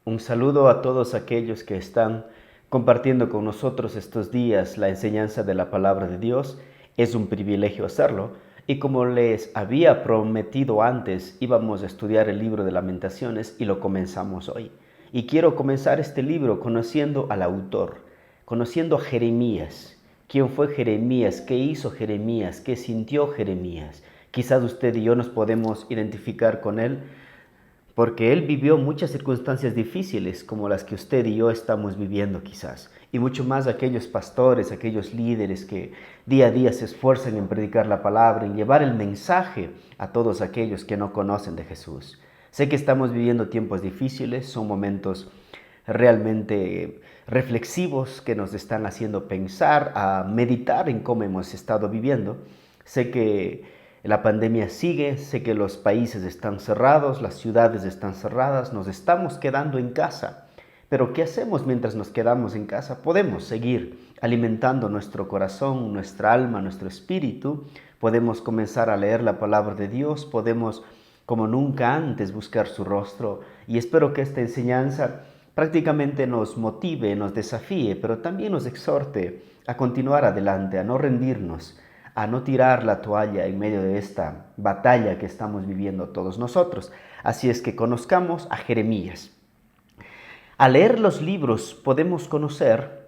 Un saludo a todos aquellos que están compartiendo con nosotros estos días la enseñanza de la palabra de Dios. Es un privilegio hacerlo. Y como les había prometido antes, íbamos a estudiar el libro de Lamentaciones y lo comenzamos hoy. Y quiero comenzar este libro conociendo al autor, conociendo a Jeremías. ¿Quién fue Jeremías? ¿Qué hizo Jeremías? ¿Qué sintió Jeremías? Quizás usted y yo nos podemos identificar con él porque él vivió muchas circunstancias difíciles como las que usted y yo estamos viviendo quizás, y mucho más aquellos pastores, aquellos líderes que día a día se esfuerzan en predicar la palabra, en llevar el mensaje a todos aquellos que no conocen de Jesús. Sé que estamos viviendo tiempos difíciles, son momentos realmente reflexivos que nos están haciendo pensar, a meditar en cómo hemos estado viviendo. Sé que la pandemia sigue, sé que los países están cerrados, las ciudades están cerradas, nos estamos quedando en casa. Pero ¿qué hacemos mientras nos quedamos en casa? Podemos seguir alimentando nuestro corazón, nuestra alma, nuestro espíritu. Podemos comenzar a leer la palabra de Dios, podemos como nunca antes buscar su rostro. Y espero que esta enseñanza prácticamente nos motive, nos desafíe, pero también nos exhorte a continuar adelante, a no rendirnos, a no tirar la toalla en medio de esta batalla que estamos viviendo todos nosotros. Así es que conozcamos a Jeremías. Al leer los libros podemos conocer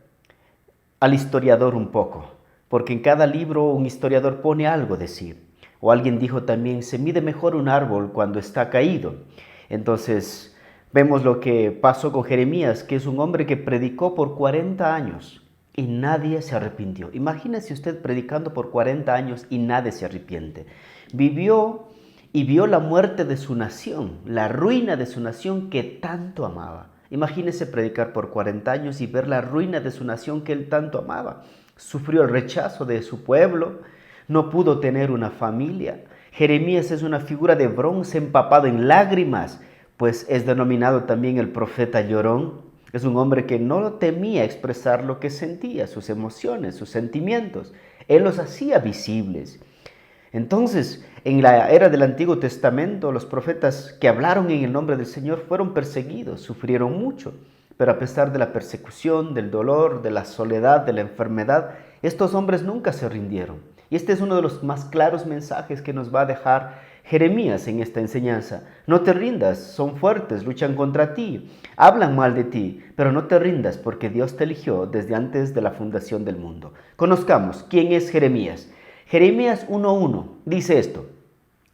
al historiador un poco, porque en cada libro un historiador pone algo de sí. O alguien dijo también, se mide mejor un árbol cuando está caído. Entonces vemos lo que pasó con Jeremías, que es un hombre que predicó por 40 años y nadie se arrepintió. Imagínese usted predicando por 40 años y nadie se arrepiente. Vivió y vio la muerte de su nación, la ruina de su nación que tanto amaba. Imagínese predicar por 40 años y ver la ruina de su nación que él tanto amaba. Sufrió el rechazo de su pueblo, no pudo tener una familia. Jeremías es una figura de bronce empapado en lágrimas, pues es denominado también el profeta llorón. Es un hombre que no temía expresar lo que sentía, sus emociones, sus sentimientos. Él los hacía visibles. Entonces, en la era del Antiguo Testamento, los profetas que hablaron en el nombre del Señor fueron perseguidos, sufrieron mucho. Pero a pesar de la persecución, del dolor, de la soledad, de la enfermedad, estos hombres nunca se rindieron. Y este es uno de los más claros mensajes que nos va a dejar Jeremías en esta enseñanza. No te rindas, son fuertes, luchan contra ti, hablan mal de ti, pero no te rindas porque Dios te eligió desde antes de la fundación del mundo. Conozcamos quién es Jeremías. Jeremías 1:1 dice esto: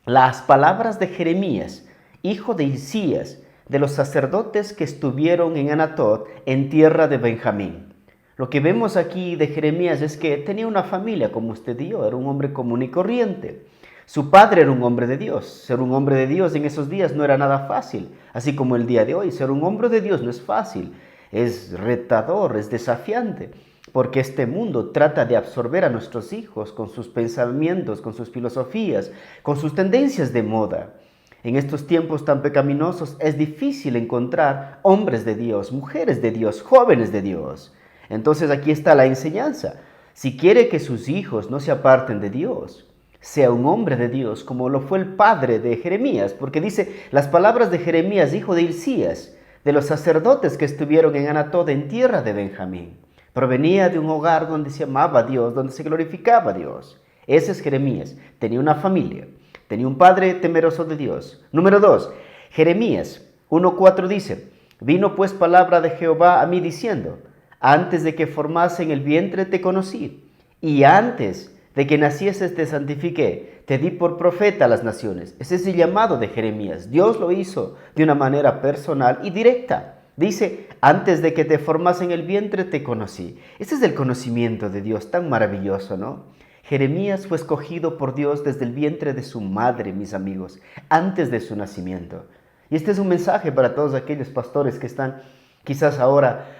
las palabras de Jeremías, hijo de Hilcías, de los sacerdotes que estuvieron en Anatot, en tierra de Benjamín. Lo que vemos aquí de Jeremías es que tenía una familia como usted y yo, era un hombre común y corriente. Su padre era un hombre de Dios. Ser un hombre de Dios en esos días no era nada fácil, así como el día de hoy. Ser un hombre de Dios no es fácil, es retador, es desafiante, porque este mundo trata de absorber a nuestros hijos con sus pensamientos, con sus filosofías, con sus tendencias de moda. En estos tiempos tan pecaminosos es difícil encontrar hombres de Dios, mujeres de Dios, jóvenes de Dios. Entonces aquí está la enseñanza. Si quiere que sus hijos no se aparten de Dios, sea un hombre de Dios, como lo fue el padre de Jeremías, porque dice las palabras de Jeremías, hijo de Hilcías, de los sacerdotes que estuvieron en Anatot, en tierra de Benjamín. Provenía de un hogar donde se amaba a Dios, donde se glorificaba a Dios. Ese es Jeremías. Tenía una familia, tenía un padre temeroso de Dios. Número 2, Jeremías 1:4 dice, vino pues palabra de Jehová a mí diciendo, antes de que formase en el vientre te conocí, y antes de que nacieses te santifiqué, te di por profeta a las naciones. Ese es el llamado de Jeremías. Dios lo hizo de una manera personal y directa. Dice, antes de que te formas en el vientre te conocí. Ese es el conocimiento de Dios tan maravilloso, ¿no? Jeremías fue escogido por Dios desde el vientre de su madre, mis amigos, antes de su nacimiento. Y este es un mensaje para todos aquellos pastores que están quizás ahora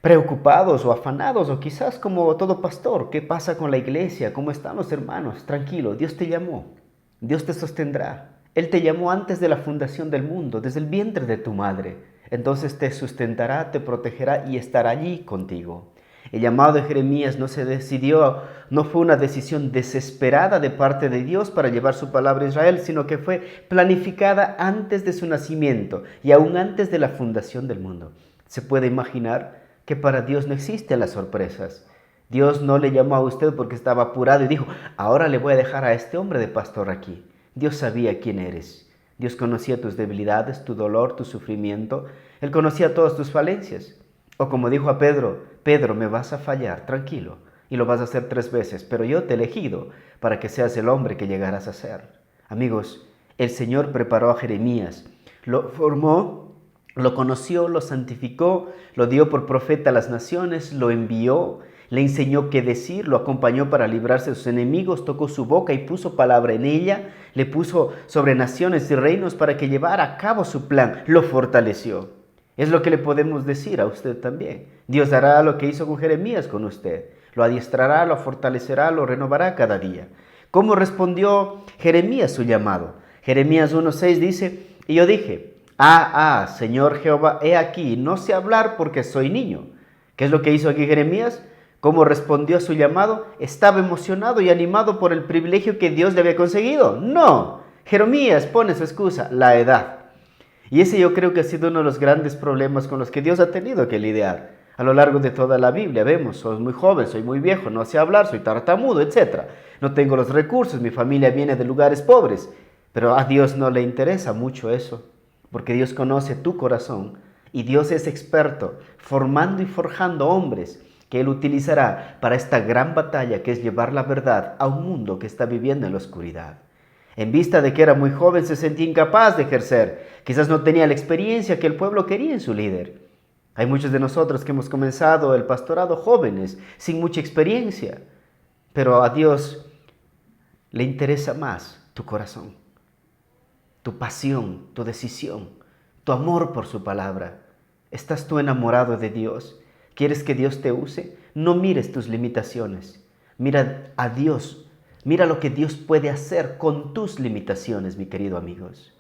preocupados o afanados, o quizás como todo pastor, ¿qué pasa con la iglesia? ¿Cómo están los hermanos? Tranquilo, Dios te llamó, Dios te sostendrá. Él te llamó antes de la fundación del mundo, desde el vientre de tu madre. Entonces te sustentará, te protegerá y estará allí contigo. El llamado de Jeremías no fue una decisión desesperada de parte de Dios para llevar su palabra a Israel, sino que fue planificada antes de su nacimiento y aún antes de la fundación del mundo. Se puede imaginar que para Dios no existen las sorpresas. Dios no le llamó a usted porque estaba apurado y dijo, ahora le voy a dejar a este hombre de pastor aquí. Dios sabía quién eres. Dios conocía tus debilidades, tu dolor, tu sufrimiento. Él conocía todas tus falencias. O como dijo a Pedro, Pedro, me vas a fallar, tranquilo, y lo vas a hacer 3 veces, pero yo te he elegido para que seas el hombre que llegarás a ser. Amigos, el Señor preparó a Jeremías, lo formó, lo conoció, lo santificó, lo dio por profeta a las naciones, lo envió, le enseñó qué decir, lo acompañó para librarse de sus enemigos, tocó su boca y puso palabra en ella, le puso sobre naciones y reinos para que llevara a cabo su plan, lo fortaleció. Es lo que le podemos decir a usted también. Dios hará lo que hizo con Jeremías con usted. Lo adiestrará, lo fortalecerá, lo renovará cada día. ¿Cómo respondió Jeremías su llamado? Jeremías 1:6 dice, y yo dije, Señor Jehová, he aquí, no sé hablar porque soy niño. ¿Qué es lo que hizo aquí Jeremías? ¿Cómo respondió a su llamado? ¿Estaba emocionado y animado por el privilegio que Dios le había conseguido? No. Jeremías pone su excusa, la edad. Y ese yo creo que ha sido uno de los grandes problemas con los que Dios ha tenido que lidiar. A lo largo de toda la Biblia vemos, soy muy joven, soy muy viejo, no sé hablar, soy tartamudo, etc. No tengo los recursos, mi familia viene de lugares pobres. Pero a Dios no le interesa mucho eso, porque Dios conoce tu corazón y Dios es experto formando y forjando hombres que Él utilizará para esta gran batalla que es llevar la verdad a un mundo que está viviendo en la oscuridad. En vista de que era muy joven, se sentía incapaz de ejercer. Quizás no tenía la experiencia que el pueblo quería en su líder. Hay muchos de nosotros que hemos comenzado el pastorado jóvenes, sin mucha experiencia. Pero a Dios le interesa más tu corazón, tu pasión, tu decisión, tu amor por su palabra. ¿Estás tú enamorado de Dios? ¿Quieres que Dios te use? No mires tus limitaciones. Mira a Dios. Mira lo que Dios puede hacer con tus limitaciones, mi querido amigos.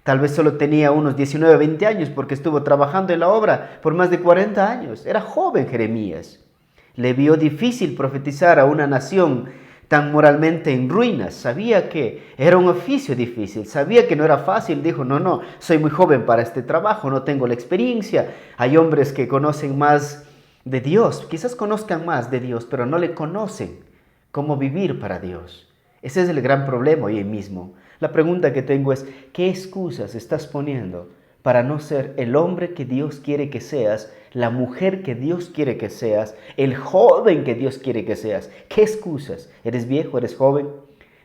Tal vez solo tenía unos 19, 20 años porque estuvo trabajando en la obra por más de 40 años. Era joven Jeremías. Le vio difícil profetizar a una nación tan moralmente en ruinas. Sabía que era un oficio difícil, sabía que no era fácil. Dijo, no, soy muy joven para este trabajo, no tengo la experiencia. Hay hombres que conocen más de Dios, quizás conozcan más de Dios, pero no le conocen cómo vivir para Dios. Ese es el gran problema hoy mismo. La pregunta que tengo es, ¿qué excusas estás poniendo para no ser el hombre que Dios quiere que seas, la mujer que Dios quiere que seas, el joven que Dios quiere que seas? ¿Qué excusas? ¿Eres viejo? ¿Eres joven?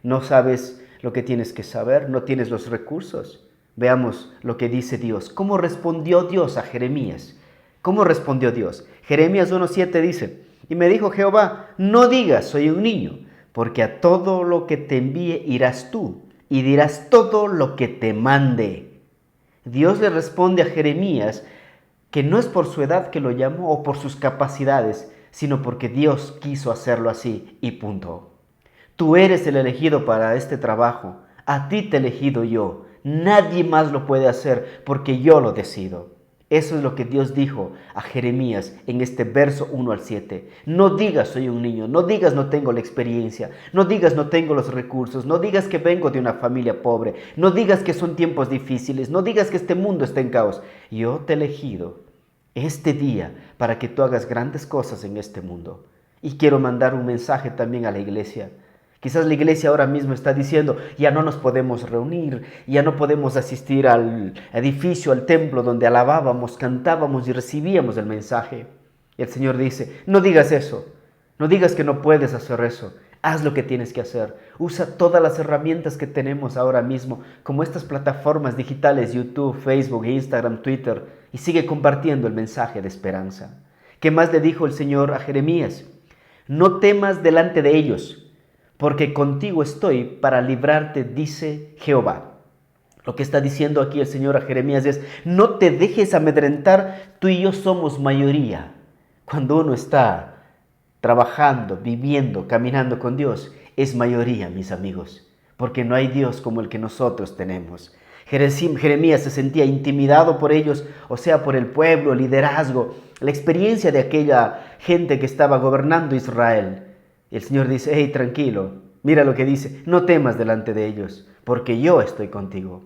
¿No sabes lo que tienes que saber? ¿No tienes los recursos? Veamos lo que dice Dios. ¿Cómo respondió Dios a Jeremías? ¿Cómo respondió Dios? Jeremías 1:7 dice, y me dijo Jehová, no digas, soy un niño, porque a todo lo que te envíe irás tú, y dirás todo lo que te mande. Dios le responde a Jeremías que no es por su edad que lo llamó o por sus capacidades, sino porque Dios quiso hacerlo así y punto. Tú eres el elegido para este trabajo, a ti te he elegido yo, nadie más lo puede hacer porque yo lo decido. Eso es lo que Dios dijo a Jeremías en este verso 1-7. No digas soy un niño, no digas no tengo la experiencia, no digas no tengo los recursos, no digas que vengo de una familia pobre, no digas que son tiempos difíciles, no digas que este mundo está en caos. Yo te he elegido este día para que tú hagas grandes cosas en este mundo. Y quiero mandar un mensaje también a la iglesia. Quizás la iglesia ahora mismo está diciendo, ya no nos podemos reunir, ya no podemos asistir al edificio, al templo donde alabábamos, cantábamos y recibíamos el mensaje. Y el Señor dice, no digas eso, no digas que no puedes hacer eso, haz lo que tienes que hacer. Usa todas las herramientas que tenemos ahora mismo, como estas plataformas digitales, YouTube, Facebook, Instagram, Twitter, y sigue compartiendo el mensaje de esperanza. ¿Qué más le dijo el Señor a Jeremías? No temas delante de ellos, porque contigo estoy para librarte, dice Jehová. Lo que está diciendo aquí el Señor a Jeremías es, no te dejes amedrentar, tú y yo somos mayoría. Cuando uno está trabajando, viviendo, caminando con Dios, es mayoría, mis amigos, porque no hay Dios como el que nosotros tenemos. Jeremías se sentía intimidado por ellos, o sea, por el pueblo, el liderazgo, la experiencia de aquella gente que estaba gobernando Israel. Y el Señor dice, hey, tranquilo, mira lo que dice, no temas delante de ellos, porque yo estoy contigo.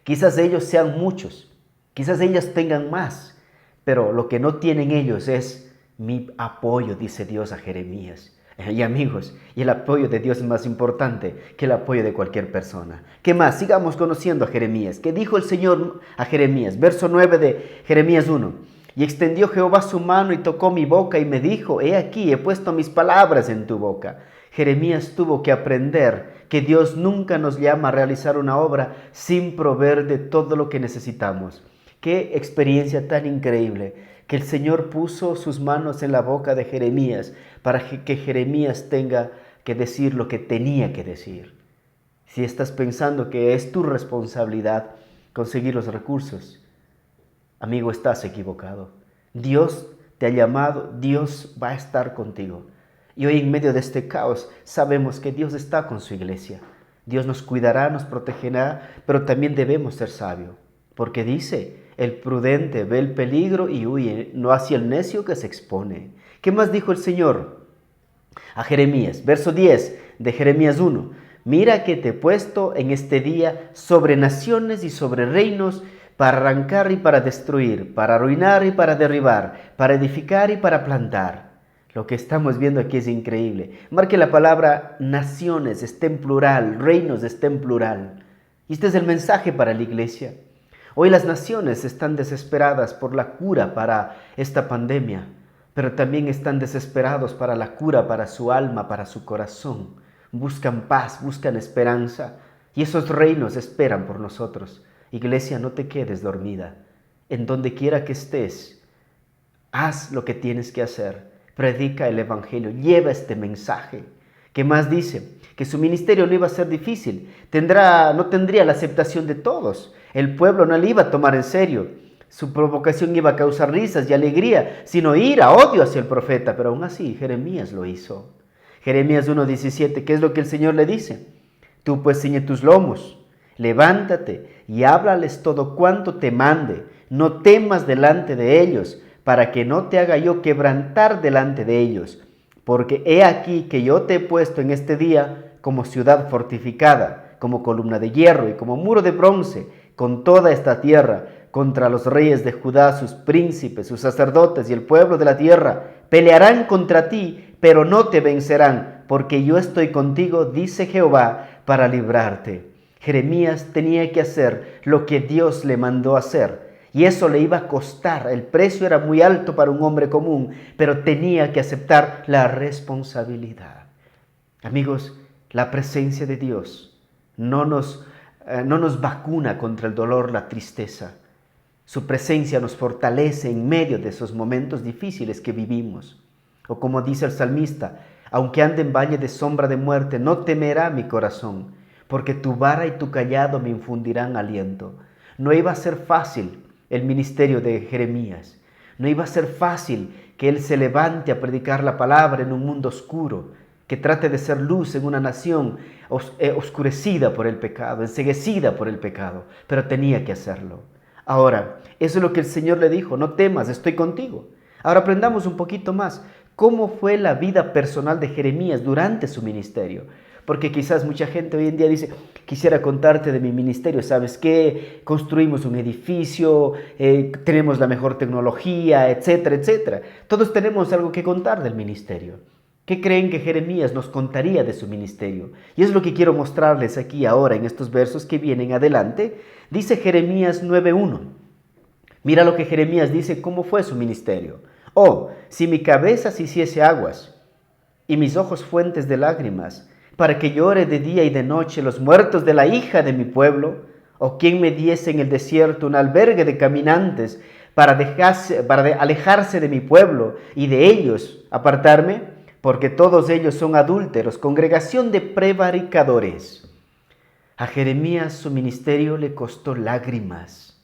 Quizás ellos sean muchos, quizás ellas tengan más, pero lo que no tienen ellos es mi apoyo, dice Dios a Jeremías. Y amigos, y el apoyo de Dios es más importante que el apoyo de cualquier persona. ¿Qué más? Sigamos conociendo a Jeremías. ¿Qué dijo el Señor a Jeremías? Verso 9 de Jeremías 1. Y extendió Jehová su mano y tocó mi boca y me dijo, he aquí, he puesto mis palabras en tu boca. Jeremías tuvo que aprender que Dios nunca nos llama a realizar una obra sin proveer de todo lo que necesitamos. Qué experiencia tan increíble que el Señor puso sus manos en la boca de Jeremías para que Jeremías tenga que decir lo que tenía que decir. Si estás pensando que es tu responsabilidad conseguir los recursos, amigo, estás equivocado. Dios te ha llamado, Dios va a estar contigo. Y hoy en medio de este caos sabemos que Dios está con su iglesia. Dios nos cuidará, nos protegerá, pero también debemos ser sabios. Porque dice, el prudente ve el peligro y huye, no hacia el necio que se expone. ¿Qué más dijo el Señor a Jeremías? Verso 10 de Jeremías 1. Mira que te he puesto en este día sobre naciones y sobre reinos para arrancar y para destruir, para arruinar y para derribar, para edificar y para plantar. Lo que estamos viendo aquí es increíble. Marque la palabra naciones, está en plural, reinos está en plural. Y este es el mensaje para la iglesia. Hoy las naciones están desesperadas por la cura para esta pandemia, pero también están desesperados para la cura para su alma, para su corazón. Buscan paz, buscan esperanza y esos reinos esperan por nosotros. Iglesia, no te quedes dormida. En donde quiera que estés, haz lo que tienes que hacer. Predica el evangelio, lleva este mensaje. ¿Qué más dice? Que su ministerio no iba a ser difícil, no tendría la aceptación de todos. El pueblo no le iba a tomar en serio. Su provocación iba a causar risas y alegría, sino ira, odio hacia el profeta. Pero aún así, Jeremías lo hizo. Jeremías 1:17, ¿qué es lo que el Señor le dice? Tú pues ciñe tus lomos, levántate y háblales todo cuanto te mande. No temas delante de ellos, para que no te haga yo quebrantar delante de ellos. Porque he aquí que yo te he puesto en este día como ciudad fortificada, como columna de hierro y como muro de bronce, con toda esta tierra, contra los reyes de Judá, sus príncipes, sus sacerdotes y el pueblo de la tierra. Pelearán contra ti, pero no te vencerán, porque yo estoy contigo, dice Jehová, para librarte. Jeremías tenía que hacer lo que Dios le mandó hacer. Y eso le iba a costar, el precio era muy alto para un hombre común, pero tenía que aceptar la responsabilidad. Amigos, la presencia de Dios no nos vacuna contra el dolor, la tristeza. Su presencia nos fortalece en medio de esos momentos difíciles que vivimos. O como dice el salmista, aunque ande en valle de sombra de muerte, no temerá mi corazón, porque tu vara y tu cayado me infundirán aliento. No iba a ser fácil el ministerio de Jeremías. No iba a ser fácil que él se levante a predicar la palabra en un mundo oscuro, que trate de ser luz en una nación oscurecida por el pecado, enceguecida por el pecado, pero tenía que hacerlo. Ahora, eso es lo que el Señor le dijo, no temas, estoy contigo. Ahora aprendamos un poquito más, ¿cómo fue la vida personal de Jeremías durante su ministerio? Porque quizás mucha gente hoy en día dice, quisiera contarte de mi ministerio, ¿sabes qué? Construimos un edificio, tenemos la mejor tecnología, etcétera, etcétera. Todos tenemos algo que contar del ministerio. ¿Qué creen que Jeremías nos contaría de su ministerio? Y es lo que quiero mostrarles aquí ahora en estos versos que vienen adelante. Dice Jeremías 9:1. Mira lo que Jeremías dice, cómo fue su ministerio. Oh, si mi cabeza se hiciese aguas y mis ojos fuentes de lágrimas, para que llore de día y de noche los muertos de la hija de mi pueblo, o quien me diese en el desierto un albergue de caminantes para alejarse de mi pueblo y de ellos apartarme, porque todos ellos son adúlteros, congregación de prevaricadores. A Jeremías su ministerio le costó lágrimas.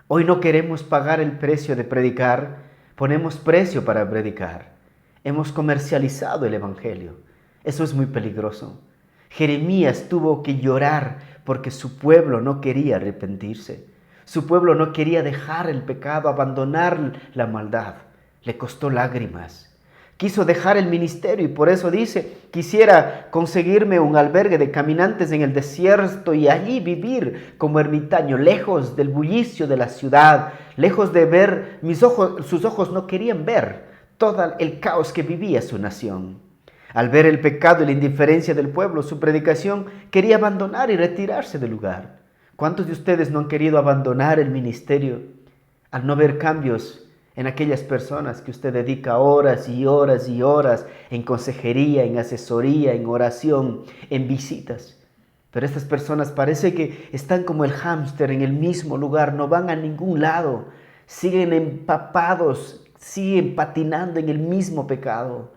Hoy no queremos pagar el precio de predicar, ponemos precio para predicar. Hemos comercializado el evangelio. Eso es muy peligroso. Jeremías tuvo que llorar porque su pueblo no quería arrepentirse. Su pueblo no quería dejar el pecado, abandonar la maldad. Le costó lágrimas. Quiso dejar el ministerio y por eso dice, quisiera conseguirme un albergue de caminantes en el desierto y allí vivir como ermitaño, lejos del bullicio de la ciudad, lejos de ver, sus ojos no querían ver todo el caos que vivía su nación. Al ver el pecado y la indiferencia del pueblo, su predicación quería abandonar y retirarse del lugar. ¿Cuántos de ustedes no han querido abandonar el ministerio al no ver cambios en aquellas personas que usted dedica horas y horas y horas en consejería, en asesoría, en oración, en visitas? Pero estas personas parece que están como el hámster en el mismo lugar, no van a ningún lado, siguen empapados, siguen patinando en el mismo pecado.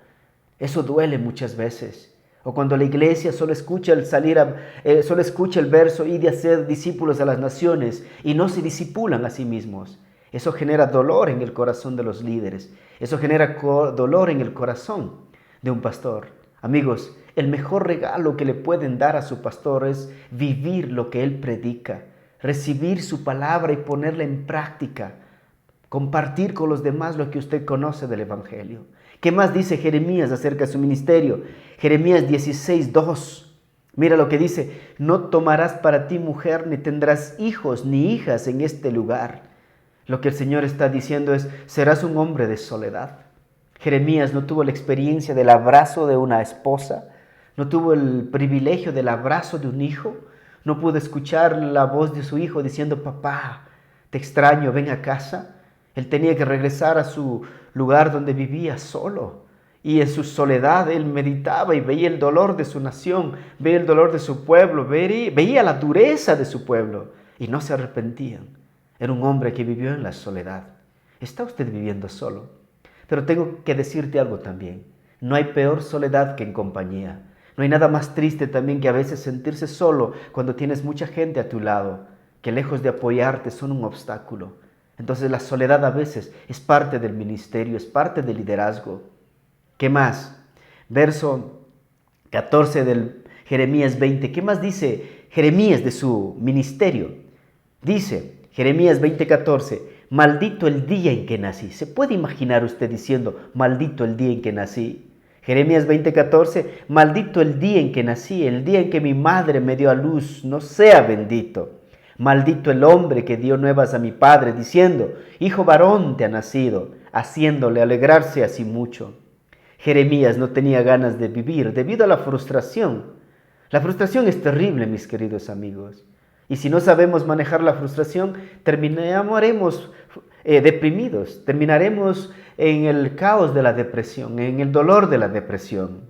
Eso duele muchas veces. O cuando la iglesia solo escucha el verso y de hacer discípulos a las naciones y no se disipulan a sí mismos. Eso genera dolor en el corazón de los líderes. Eso genera dolor en el corazón de un pastor. Amigos, el mejor regalo que le pueden dar a su pastor es vivir lo que él predica, recibir su palabra y ponerla en práctica, compartir con los demás lo que usted conoce del Evangelio. ¿Qué más dice Jeremías acerca de su ministerio? Jeremías 16:2. Mira lo que dice: no tomarás para ti mujer, ni tendrás hijos ni hijas en este lugar. Lo que el Señor está diciendo es, serás un hombre de soledad. Jeremías no tuvo la experiencia del abrazo de una esposa, no tuvo el privilegio del abrazo de un hijo, no pudo escuchar la voz de su hijo diciendo, papá, te extraño, ven a casa. Él tenía que regresar a su lugar donde vivía solo. Y en su soledad él meditaba y veía el dolor de su nación, veía el dolor de su pueblo, veía la dureza de su pueblo y no se arrepentían. Era un hombre que vivió en la soledad. ¿Está usted viviendo solo? Pero tengo que decirte algo también. No hay peor soledad que en compañía. No hay nada más triste también que a veces sentirse solo cuando tienes mucha gente a tu lado, que lejos de apoyarte son un obstáculo. Entonces la soledad a veces es parte del ministerio, es parte del liderazgo. ¿Qué más? Verso 14 del Jeremías 20. ¿Qué más dice Jeremías de su ministerio? Dice Jeremías 20:14, maldito el día en que nací. ¿Se puede imaginar usted diciendo, maldito el día en que nací? Jeremías 20:14, maldito el día en que nací, el día en que mi madre me dio a luz, no sea bendito. Maldito el hombre que dio nuevas a mi padre, diciendo, hijo varón te ha nacido, haciéndole alegrarse así mucho. Jeremías no tenía ganas de vivir debido a la frustración. La frustración es terrible, mis queridos amigos. Y si no sabemos manejar la frustración, terminaremos deprimidos, terminaremos en el caos de la depresión, en el dolor de la depresión.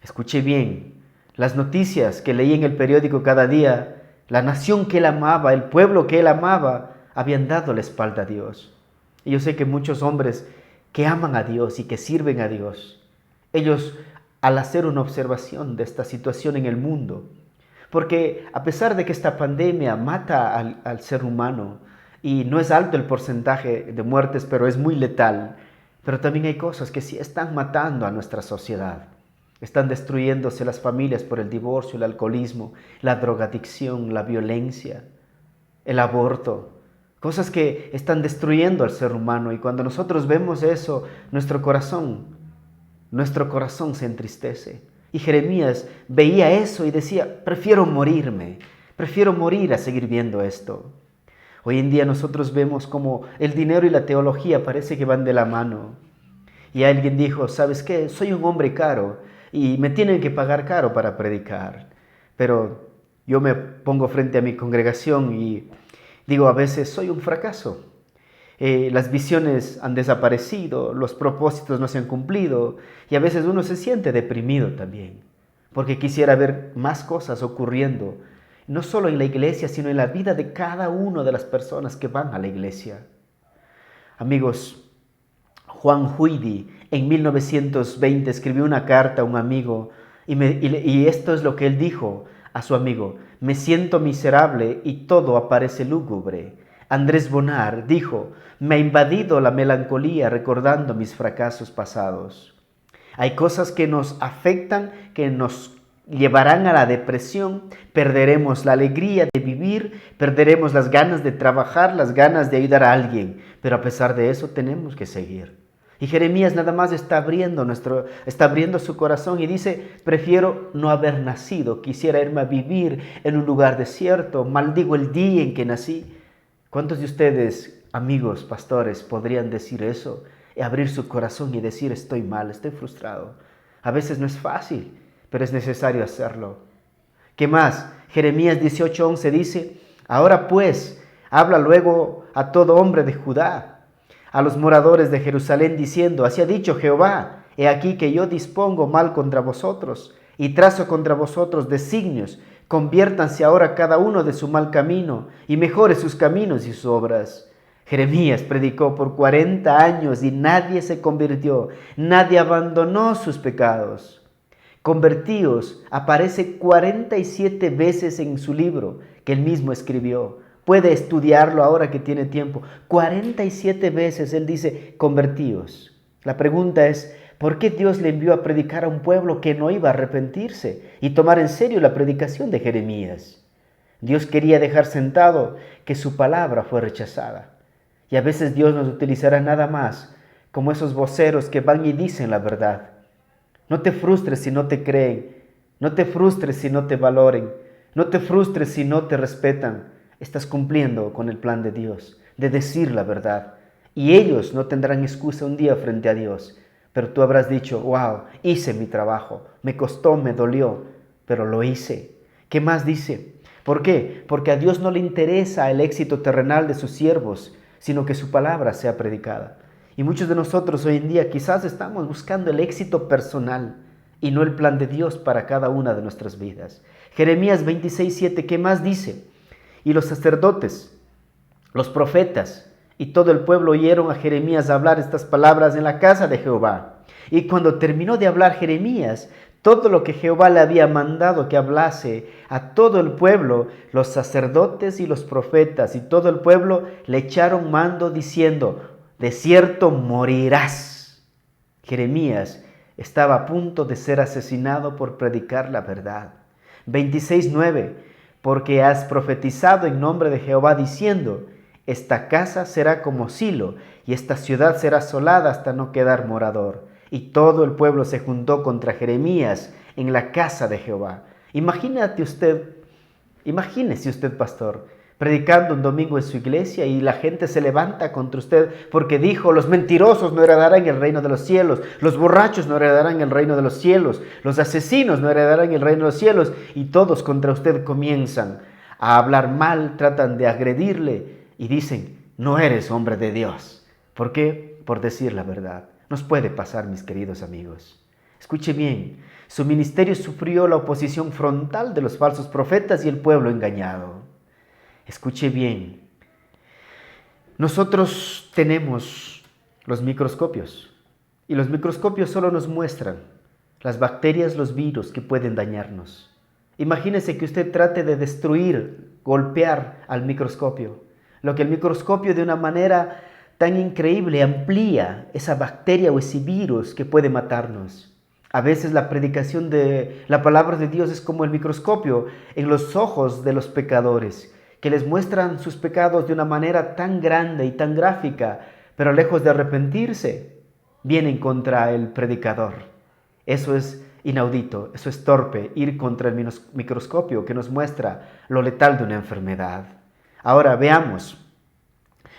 Escuche bien, las noticias que leí en el periódico cada día, la nación que él amaba, el pueblo que él amaba, habían dado la espalda a Dios. Y yo sé que muchos hombres que aman a Dios y que sirven a Dios, ellos al hacer una observación de esta situación en el mundo, porque a pesar de que esta pandemia mata al ser humano y no es alto el porcentaje de muertes, pero es muy letal, pero también hay cosas que sí están matando a nuestra sociedad. Están destruyéndose las familias por el divorcio, el alcoholismo, la drogadicción, la violencia, el aborto. Cosas que están destruyendo al ser humano y cuando nosotros vemos eso, nuestro corazón se entristece. Y Jeremías veía eso y decía, prefiero morirme, prefiero morir a seguir viendo esto. Hoy en día nosotros vemos como el dinero y la teología parece que van de la mano. Y alguien dijo, ¿sabes qué? Soy un hombre caro y me tienen que pagar caro para predicar. Pero yo me pongo frente a mi congregación y digo, a veces soy un fracaso. Las visiones han desaparecido, los propósitos no se han cumplido y a veces uno se siente deprimido también, porque quisiera ver más cosas ocurriendo, no solo en la iglesia, sino en la vida de cada una de las personas que van a la iglesia. Amigos, Juan Huidi en 1920 escribió una carta a un amigo y esto es lo que él dijo a su amigo, me siento miserable y todo aparece lúgubre. Andrés Bonar dijo, me ha invadido la melancolía recordando mis fracasos pasados. Hay cosas que nos afectan, que nos llevarán a la depresión, perderemos la alegría de vivir, perderemos las ganas de trabajar, las ganas de ayudar a alguien. Pero a pesar de eso tenemos que seguir. Y Jeremías nada más está abriendo su corazón y dice: prefiero no haber nacido, quisiera irme a vivir en un lugar desierto, maldigo el día en que nací. ¿Cuántos de ustedes, amigos, pastores, podrían decir eso? Y abrir su corazón y decir: estoy mal, estoy frustrado. A veces no es fácil, pero es necesario hacerlo. ¿Qué más? Jeremías 18:11 dice: ahora pues, habla luego a todo hombre de Judá, a los moradores de Jerusalén, diciendo: así ha dicho Jehová, he aquí que yo dispongo mal contra vosotros, y trazo contra vosotros designios. Conviértanse ahora cada uno de su mal camino, y mejore sus caminos y sus obras. Jeremías predicó por 40 años y nadie se convirtió, nadie abandonó sus pecados. Convertíos aparece 47 veces en su libro que él mismo escribió. Puede estudiarlo ahora que tiene tiempo. 47 veces él dice: convertíos. La pregunta es: ¿por qué Dios le envió a predicar a un pueblo que no iba a arrepentirse y tomar en serio la predicación de Jeremías? Dios quería dejar sentado que su palabra fue rechazada. Y a veces Dios nos utilizará nada más como esos voceros que van y dicen la verdad. No te frustres si no te creen. No te frustres si no te valoren. No te frustres si no te respetan. Estás cumpliendo con el plan de Dios, de decir la verdad. Y ellos no tendrán excusa un día frente a Dios. Pero tú habrás dicho: wow, hice mi trabajo. Me costó, me dolió, pero lo hice. ¿Qué más dice? ¿Por qué? Porque a Dios no le interesa el éxito terrenal de sus siervos, sino que su palabra sea predicada. Y muchos de nosotros hoy en día quizás estamos buscando el éxito personal y no el plan de Dios para cada una de nuestras vidas. Jeremías 26:7, ¿qué más dice? Y los sacerdotes, los profetas y todo el pueblo oyeron a Jeremías hablar estas palabras en la casa de Jehová. Y cuando terminó de hablar Jeremías todo lo que Jehová le había mandado que hablase a todo el pueblo, los sacerdotes y los profetas y todo el pueblo le echaron mando diciendo: de cierto morirás. Jeremías estaba a punto de ser asesinado por predicar la verdad. 26:9, porque has profetizado en nombre de Jehová diciendo: esta casa será como Silo, y esta ciudad será asolada hasta no quedar morador. Y todo el pueblo se juntó contra Jeremías en la casa de Jehová. Imagínese usted, pastor, predicando un domingo en su iglesia y la gente se levanta contra usted porque dijo: los mentirosos no heredarán el reino de los cielos, los borrachos no heredarán el reino de los cielos, los asesinos no heredarán el reino de los cielos, y todos contra usted comienzan a hablar mal, tratan de agredirle y dicen: no eres hombre de Dios. ¿Por qué? Por decir la verdad. Nos puede pasar, mis queridos amigos. Escuche bien, su ministerio sufrió la oposición frontal de los falsos profetas y el pueblo engañado. Escuche bien, nosotros tenemos los microscopios y los microscopios solo nos muestran las bacterias, los virus que pueden dañarnos. Imagínese que usted trate de destruir, golpear al microscopio. Lo que el microscopio de una manera tan increíble amplía esa bacteria o ese virus que puede matarnos. A veces la predicación de la palabra de Dios es como el microscopio en los ojos de los pecadores, que les muestran sus pecados de una manera tan grande y tan gráfica, pero lejos de arrepentirse, vienen contra el predicador. Eso es inaudito, eso es torpe, ir contra el microscopio que nos muestra lo letal de una enfermedad. Ahora veamos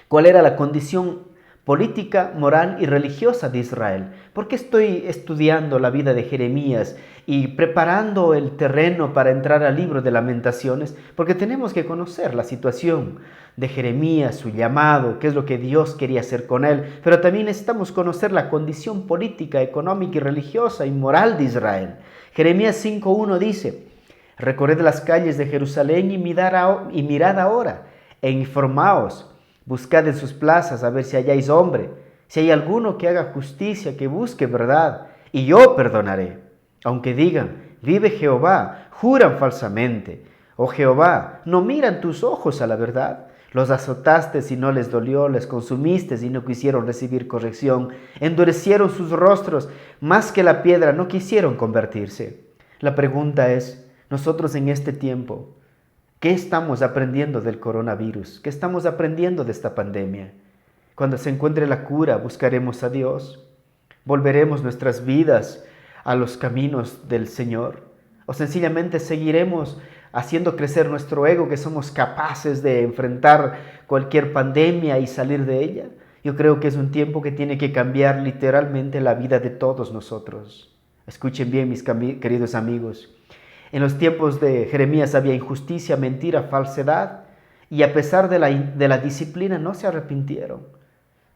cuál era la condición política, moral y religiosa de Israel. ¿Por qué estoy estudiando la vida de Jeremías y preparando el terreno para entrar al libro de Lamentaciones? Porque tenemos que conocer la situación de Jeremías, su llamado, qué es lo que Dios quería hacer con él, pero también necesitamos conocer la condición política, económica y religiosa y moral de Israel. Jeremías 5:1 dice: recorred las calles de Jerusalén y mirad ahora e informaos. Buscad en sus plazas a ver si halláis hombre, si hay alguno que haga justicia, que busque verdad, y yo perdonaré. Aunque digan: vive Jehová, juran falsamente. Oh Jehová, ¿no miran tus ojos a la verdad? Los azotaste y no les dolió, les consumiste y no quisieron recibir corrección, endurecieron sus rostros más que la piedra, no quisieron convertirse. La pregunta es, nosotros en este tiempo, ¿qué estamos aprendiendo del coronavirus? ¿Qué estamos aprendiendo de esta pandemia? Cuando se encuentre la cura, ¿buscaremos a Dios? ¿Volveremos nuestras vidas a los caminos del Señor? ¿O sencillamente seguiremos haciendo crecer nuestro ego, que somos capaces de enfrentar cualquier pandemia y salir de ella? Yo creo que es un tiempo que tiene que cambiar literalmente la vida de todos nosotros. Escuchen bien, mis queridos amigos. En los tiempos de Jeremías había injusticia, mentira, falsedad, y a pesar de la disciplina no se arrepintieron.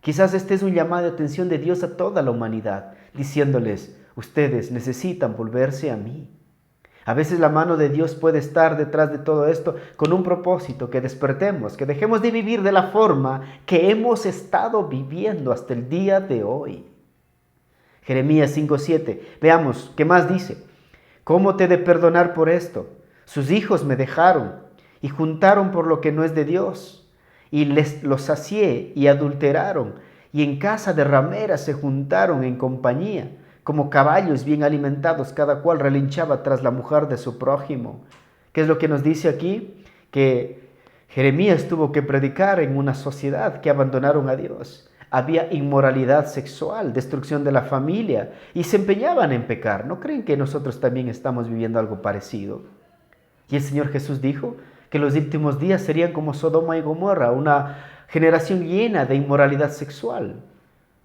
Quizás este es un llamado de atención de Dios a toda la humanidad, diciéndoles, ustedes necesitan volverse a mí. A veces la mano de Dios puede estar detrás de todo esto con un propósito, que despertemos, que dejemos de vivir de la forma que hemos estado viviendo hasta el día de hoy. Jeremías 5:7, veamos, ¿qué más dice? ¿Cómo te he de perdonar por esto? Sus hijos me dejaron y juntaron por lo que no es de Dios, y los sacié y adulteraron, y en casa de rameras se juntaron en compañía, como caballos bien alimentados, cada cual relinchaba tras la mujer de su prójimo. ¿Qué es lo que nos dice aquí? Que Jeremías tuvo que predicar en una sociedad que abandonaron a Dios. Había inmoralidad sexual, destrucción de la familia, y se empeñaban en pecar. ¿No creen que nosotros también estamos viviendo algo parecido? Y el Señor Jesús dijo que los últimos días serían como Sodoma y Gomorra, una generación llena de inmoralidad sexual,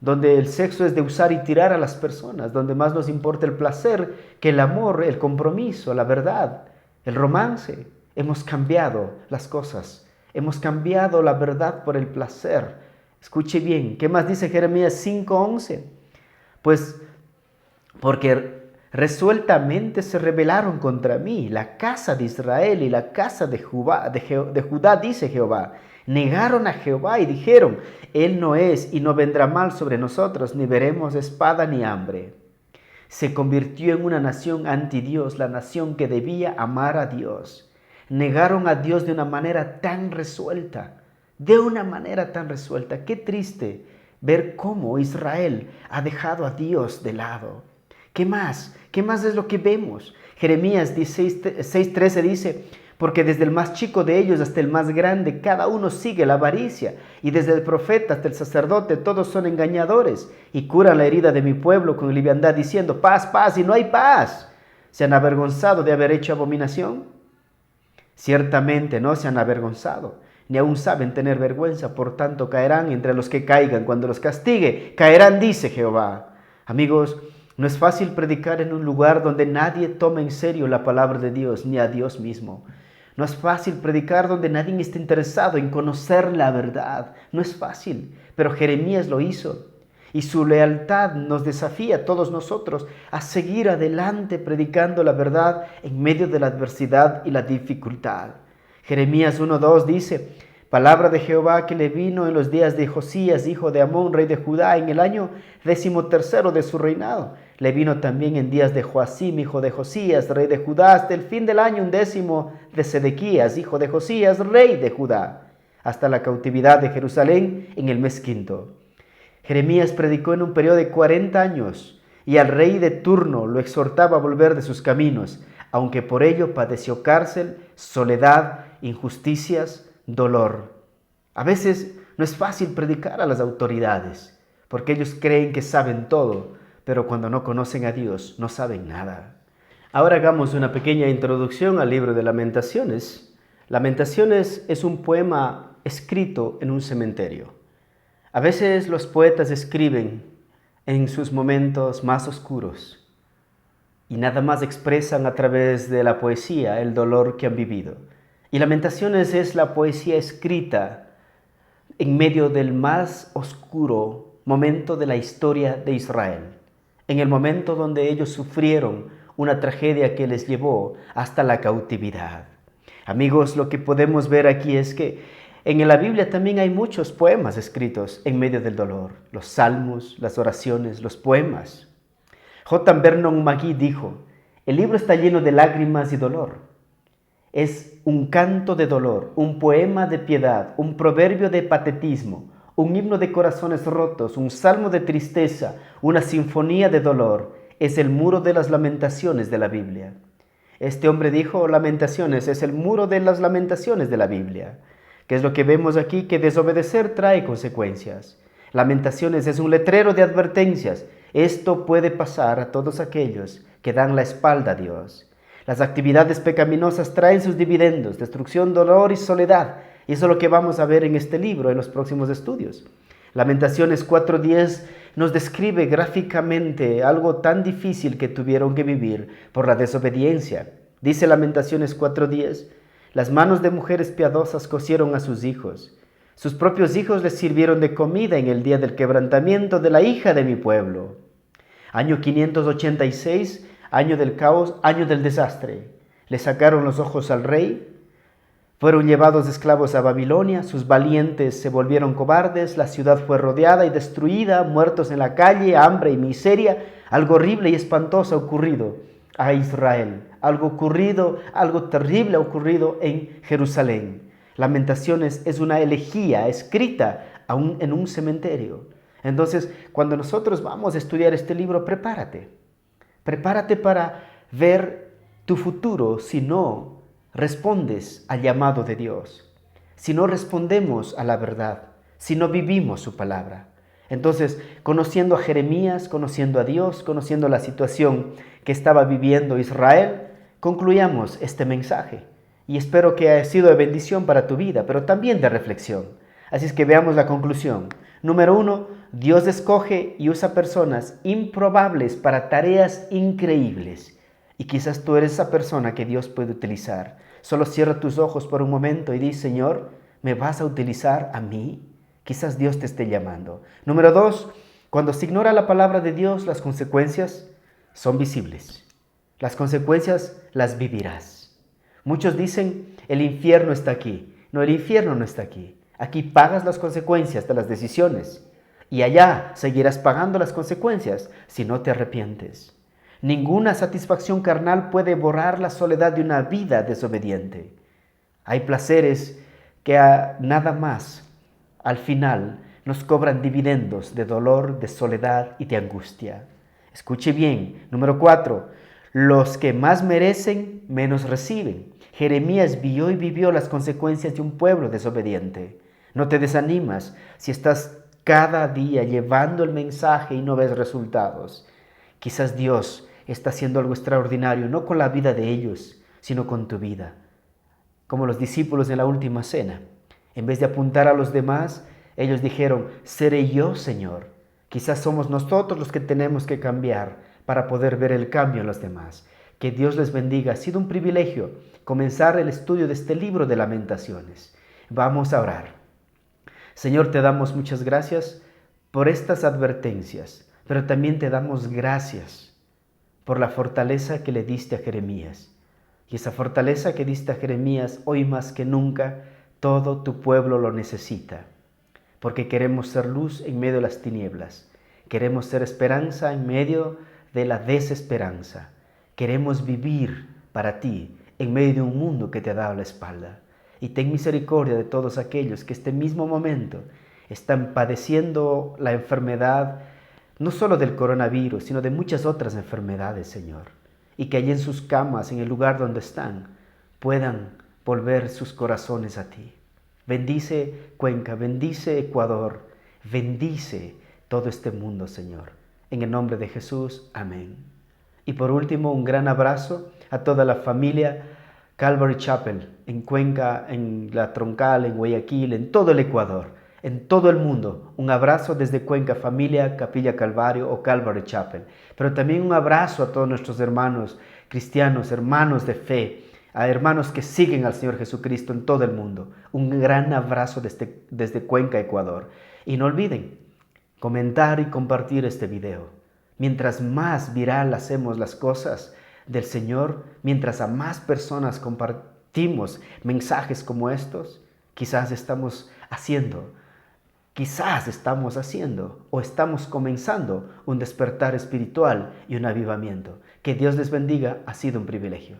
donde el sexo es de usar y tirar a las personas, donde más nos importa el placer que el amor, el compromiso, la verdad, el romance. Hemos cambiado las cosas, hemos cambiado la verdad por el placer. Escuche bien, ¿qué más dice Jeremías 5:11? Pues porque resueltamente se rebelaron contra mí, la casa de Israel y la casa de Judá, dice Jehová. Negaron a Jehová y dijeron, Él no es y no vendrá mal sobre nosotros, ni veremos espada ni hambre. Se convirtió en una nación anti Dios, la nación que debía amar a Dios. Negaron a Dios de una manera tan resuelta. Qué triste ver cómo Israel ha dejado a Dios de lado. ¿Qué más? ¿Qué más es lo que vemos? Jeremías 6:13 dice, porque desde el más chico de ellos hasta el más grande, cada uno sigue la avaricia, y desde el profeta hasta el sacerdote, todos son engañadores, y curan la herida de mi pueblo con liviandad, diciendo, paz, paz, y no hay paz. ¿Se han avergonzado de haber hecho abominación? Ciertamente no se han avergonzado, ni aún saben tener vergüenza, por tanto caerán entre los que caigan, cuando los castigue, caerán, dice Jehová. Amigos, no es fácil predicar en un lugar donde nadie toma en serio la palabra de Dios, ni a Dios mismo. No es fácil predicar donde nadie está interesado en conocer la verdad. No es fácil, pero Jeremías lo hizo. Y su lealtad nos desafía a todos nosotros a seguir adelante predicando la verdad en medio de la adversidad y la dificultad. Jeremías 1:2 dice, palabra de Jehová que le vino en los días de Josías, hijo de Amón, rey de Judá, en el año 13º de su reinado. Le vino también en días de Joacim, hijo de Josías, rey de Judá, hasta el fin del año 10 de Sedequías, hijo de Josías, rey de Judá, hasta la cautividad de Jerusalén en el mes 5. Jeremías predicó en un periodo de 40 años y al rey de turno lo exhortaba a volver de sus caminos, aunque por ello padeció cárcel, soledad, injusticias, dolor. A veces no es fácil predicar a las autoridades, porque ellos creen que saben todo, pero cuando no conocen a Dios no saben nada. Ahora hagamos una pequeña introducción al libro de Lamentaciones. Lamentaciones es un poema escrito en un cementerio. A veces los poetas escriben en sus momentos más oscuros y nada más expresan a través de la poesía el dolor que han vivido. Y Lamentaciones es la poesía escrita en medio del más oscuro momento de la historia de Israel, en el momento donde ellos sufrieron una tragedia que les llevó hasta la cautividad. Amigos, lo que podemos ver aquí es que en la Biblia también hay muchos poemas escritos en medio del dolor, los salmos, las oraciones, los poemas. J. Vernon McGee dijo, el libro está lleno de lágrimas y dolor. Es un canto de dolor, un poema de piedad, un proverbio de patetismo, un himno de corazones rotos, un salmo de tristeza, una sinfonía de dolor. es el muro de las lamentaciones de la Biblia. Este hombre dijo, Lamentaciones es el muro de las lamentaciones de la Biblia. ¿Qué es lo que vemos aquí? Que desobedecer trae consecuencias. Lamentaciones es un letrero de advertencias. Esto puede pasar a todos aquellos que dan la espalda a Dios. Las actividades pecaminosas traen sus dividendos, destrucción, dolor y soledad. Y eso es lo que vamos a ver en este libro, en los próximos estudios. Lamentaciones 4:10 nos describe gráficamente algo tan difícil que tuvieron que vivir por la desobediencia. Dice Lamentaciones 4:10, las manos de mujeres piadosas cosieron a sus hijos. Sus propios hijos les sirvieron de comida en el día del quebrantamiento de la hija de mi pueblo. Año 586, año del caos, año del desastre. Le sacaron los ojos al rey. Fueron llevados esclavos a Babilonia, sus valientes se volvieron cobardes, la ciudad fue rodeada y destruida, muertos en la calle, hambre y miseria. Algo horrible y espantoso ha ocurrido a Israel. Algo terrible ha ocurrido en Jerusalén. Lamentaciones es una elegía escrita en un cementerio. Entonces, cuando nosotros vamos a estudiar este libro, prepárate. Prepárate para ver tu futuro si no respondes al llamado de Dios, si no respondemos a la verdad, si no vivimos su palabra. Entonces, conociendo a Jeremías, conociendo a Dios, conociendo la situación que estaba viviendo Israel, concluyamos este mensaje. Y espero que haya sido de bendición para tu vida, pero también de reflexión. Así es que veamos la conclusión. Número 1, Dios escoge y usa personas improbables para tareas increíbles. Y quizás tú eres esa persona que Dios puede utilizar. Solo cierra tus ojos por un momento y di, Señor, ¿me vas a utilizar a mí? Quizás Dios te esté llamando. Número 2, cuando se ignora la palabra de Dios, las consecuencias son visibles. Las consecuencias las vivirás. Muchos dicen, el infierno está aquí. No, el infierno no está aquí. Aquí pagas las consecuencias de las decisiones. Y allá seguirás pagando las consecuencias si no te arrepientes. Ninguna satisfacción carnal puede borrar la soledad de una vida desobediente. Hay placeres que nada más, al final, nos cobran dividendos de dolor, de soledad y de angustia. Escuche bien. Número 4. Los que más merecen, menos reciben. Jeremías vio y vivió las consecuencias de un pueblo desobediente. No te desanimas si estás cada día llevando el mensaje y no ves resultados. Quizás Dios está haciendo algo extraordinario, no con la vida de ellos, sino con tu vida. Como los discípulos en la última cena. En vez de apuntar a los demás, ellos dijeron, seré yo, Señor. Quizás somos nosotros los que tenemos que cambiar para poder ver el cambio en los demás. Que Dios les bendiga. Ha sido un privilegio comenzar el estudio de este libro de Lamentaciones. Vamos a orar. Señor, te damos muchas gracias por estas advertencias, pero también te damos gracias por la fortaleza que le diste a Jeremías. Y esa fortaleza que diste a Jeremías, hoy más que nunca, todo tu pueblo lo necesita. Porque queremos ser luz en medio de las tinieblas. Queremos ser esperanza en medio de la desesperanza. Queremos vivir para ti en medio de un mundo que te ha dado la espalda. Y ten misericordia de todos aquellos que este mismo momento están padeciendo la enfermedad, no solo del coronavirus, sino de muchas otras enfermedades, Señor. Y que allí en sus camas, en el lugar donde están, puedan volver sus corazones a ti. Bendice Cuenca, bendice Ecuador, bendice todo este mundo, Señor. En el nombre de Jesús, amén. Y por último, un gran abrazo a toda la familia Calvary Chapel, en Cuenca, en La Troncal, en Guayaquil, en todo el Ecuador, en todo el mundo. Un abrazo desde Cuenca, familia Capilla Calvario o Calvary Chapel. Pero también un abrazo a todos nuestros hermanos cristianos, hermanos de fe, a hermanos que siguen al Señor Jesucristo en todo el mundo. Un gran abrazo desde Cuenca, Ecuador. Y no olviden comentar y compartir este video. Mientras más viral hacemos las cosas del Señor, mientras a más personas compartimos mensajes como estos, quizás estamos haciendo o estamos comenzando un despertar espiritual y un avivamiento. Que Dios les bendiga, ha sido un privilegio.